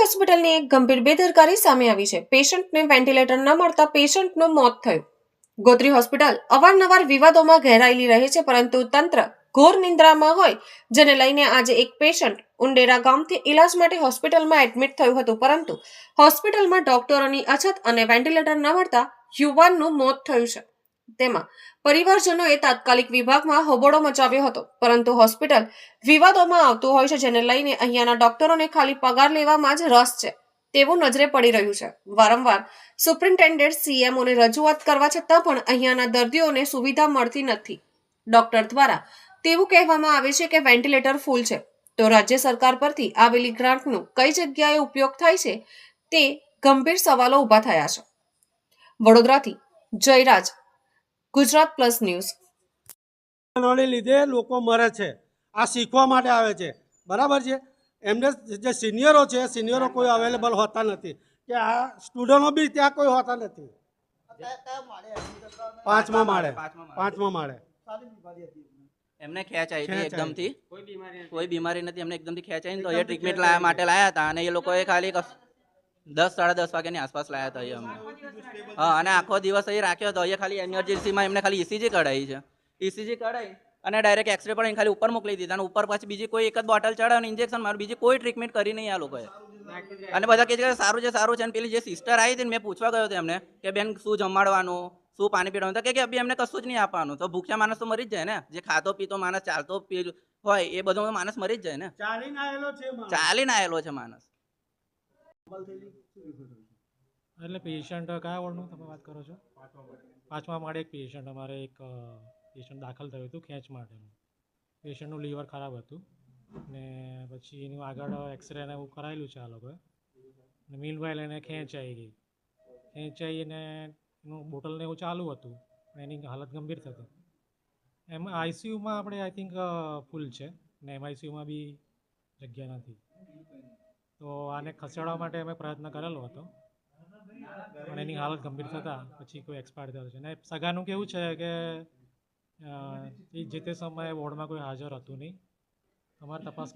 હોસ્પિટલની એક ગંભીર બેદરકારી સામે આવી છે. પેશન્ટને વેન્ટિલેટર ન મળતા પેશન્ટનું મોત થયું. ગોત્રી હોસ્પિટલ અવારનવાર વિવાદોમાં ઘેરાયેલી રહે છે, પરંતુ તંત્ર ઘોર નિંદ્રામાં હોય, જેને લઈને આજે એક પેશન્ટ ઉંડેરા ગામથી ઇલાજ માટે હોસ્પિટલમાં એડમિટ થયું હતું, પરંતુ હોસ્પિટલમાં ડોક્ટરોની અછત અને વેન્ટિલેટર ન મળતા યુવાનનું મોત થયું છે. તેમાં પરિવારજનોએ તાત્કાલિક વિભાગમાં હોબાળો મચાવ્યો હતો, પરંતુ હોસ્પિટલ વિવાદોમાં આવતું હોય છે, જેને લઈને અહીંયાના ડોક્ટરોને ખાલી પગાર લેવામાં જ રસ છે તેવું નજરે પડી રહ્યું છે. વારંવાર સુપ્રિન્ટેન્ડન્ટ સીએમઓને રજૂઆત કરવા છતાં પણ અહીંયાના દર્દીઓને સુવિધા મળતી નથી. ડોક્ટર દ્વારા તેવું કહેવામાં આવે છે કે વેન્ટિલેટર ફૂલ છે, તો રાજ્ય સરકાર પરથી આવેલી ગ્રાન્ટનો કઈ જગ્યાએ ઉપયોગ થાય છે તે ગંભીર સવાલો ઊભા થયા છે. વડોદરાથી જયરાજ, ગુજરાત પ્લસ ન્યૂઝ. લીધે લોકો મરે છે, આ શીખવા માટે આવે છે, બરાબર છે. એમને જે સિનિયરો છે, સિનિયરો કોઈ અવેલેબલ હોતા નથી, કે આ સ્ટુડન્ટો બી ત્યાં કોઈ હોતા નથી. પાંચમા માળે એમને ખેંચ આવી હતી એકદમથી, કોઈ બીમારી નથી, એમને એકદમથી ખેંચ આવી તો એ ટ્રીટમેન્ટ માટે લાયા હતા, અને એ લોકોએ ખાલી 10-10:30 વાગ્યાની આસપાસ લાયા હતા અહીંયા અમને. હા, અને આખો દિવસ અહીં રાખ્યો હતો. અહીંયા ખાલી એમરજન્સીમાં એમને ખાલી ECG કઢાવી છે. ECG કઢાવી અને ડાયરેક્ટ એક્સરે પણ ખાલી ઉપર મોકલી દીધા, અને ઉપર પછી બીજી કોઈ એક જ બોટલ ચડાવે અને ઇન્જેક્શન મારું, બીજી કોઈ ટ્રીટમેન્ટ કરી નહીં આ લોકોએ. અને બધા કહે છે કે સારું છે, સારું છે. અને પેલી જે સિસ્ટર આવી હતી, મેં પૂછવા ગયો હતો એમને કે બેન શું જમાડવાનું, શું પાણી પીવાનું, તો કે અભી એમને કશું જ નહીં આપવાનું. તો ભૂખ્યા માણસ તો મરી જ જાય ને, જે ખાતો પીતો માણસ, ચાલતો હોય એ બધો માણસ મરી જ જાય ને. ચાલીને આવેલો છે માણસ. એટલે પેશન્ટ કયા વોર્ડનું તમે વાત કરો છો? પાંચમા માળે એક પેશન્ટ, અમારે એક પેશન્ટ દાખલ થયું હતું ખેંચ માટેનું. પેશન્ટનું લીવર ખરાબ હતું ને પછી એનું આગળ એક્સરે ને એવું કરાયેલું છે આ લોકોએ. ને મીનવાઇલ એને ખેંચ આવી ગઈ. ખેંચ આવીને એનું બોટલને એવું ચાલુ હતું, એની હાલત ગંભીર થતી. એમાં આઈસીયુમાં આપણે આઈ થિંક ફૂલ છે ને MICUમાં બી જગ્યા નથી. તો આને ખસેડવા માટે અમે પ્રયત્ન કરેલો હતો, પણ એની હાલત ગંભીર થતાં પછી કોઈ એક્સપાયર થયો છે. ને સગાનું કેવું છે કે એ જે તે સમયે વોર્ડમાં કોઈ હાજર હતું નહીં. અમારી તપાસ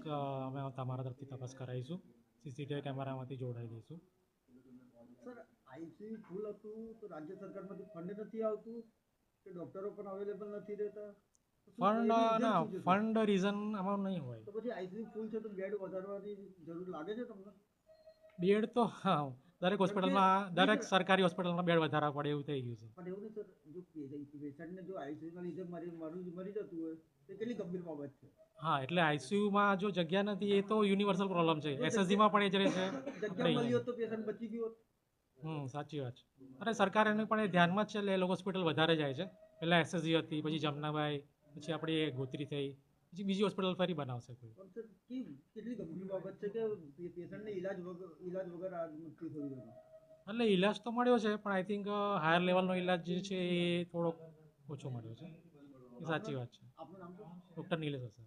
અમે તમારા તરફથી તપાસ કરાવીશું, CCTV કેમેરામાંથી જોડાઈ દઈશું. સર, આઈસીયુ ફૂલ હતું તો રાજ્ય સરકારમાંથી ફંડ નથી આવતું કે ડોક્ટરો પણ અવેલેબલ નથી રહેતા? ફંડ રીઝન આમાં નહીં હોય. તો પછી આઈસીયુ ફૂલ છે તો બેડ વધારવાની જરૂર લાગે છે તમને? બેડ તો હા, દરેક હોસ્પિટલમાં, દરેક સરકારી હોસ્પિટલમાં બેડ વધારવા પડે એવું થઈ ગયું છે. પણ એવું નહીં સર, જો પેશન્ટને જો આઈસીયુના લીધે મરી જતું હોય તો કેટલી ગંભીર બાબત છે. હા, એટલે આઈસીયુમાં જો જગ્યા નથી એ તો યુનિવર્સલ પ્રોબ્લેમ છે. SSGમાં પણ એ જ રહે છે. જગ્યા મળી હોત તો પેશન્ટ બચી ગયો હોત. સાચી વાત છે. અરે સરકાર એને પણ એ ધ્યાનમાં જ છે, એટલે એ લોકો હોસ્પિટલ વધારે જાય છે. પહેલાં SSG હતી, પછી જમનાબાઈ, પછી આપણી ગોત્રી થઈ, પછી બીજી હોસ્પિટલ ફરી બનાવશે કોઈ. કેટલી ગંભીર બાબત છે કે પેશન્ટને ઇલાજ વગર આ મૃત્યુ થયું છે. એટલે ઇલાજ તો મળ્યો છે, પણ આઈ થિંક હાયર લેવલનો ઇલાજ જે છે એ થોડોક ઓછો મળ્યો છે. એ સાચી વાત છે. આપનું નામ? ડૉક્ટર નિલેશ હશે.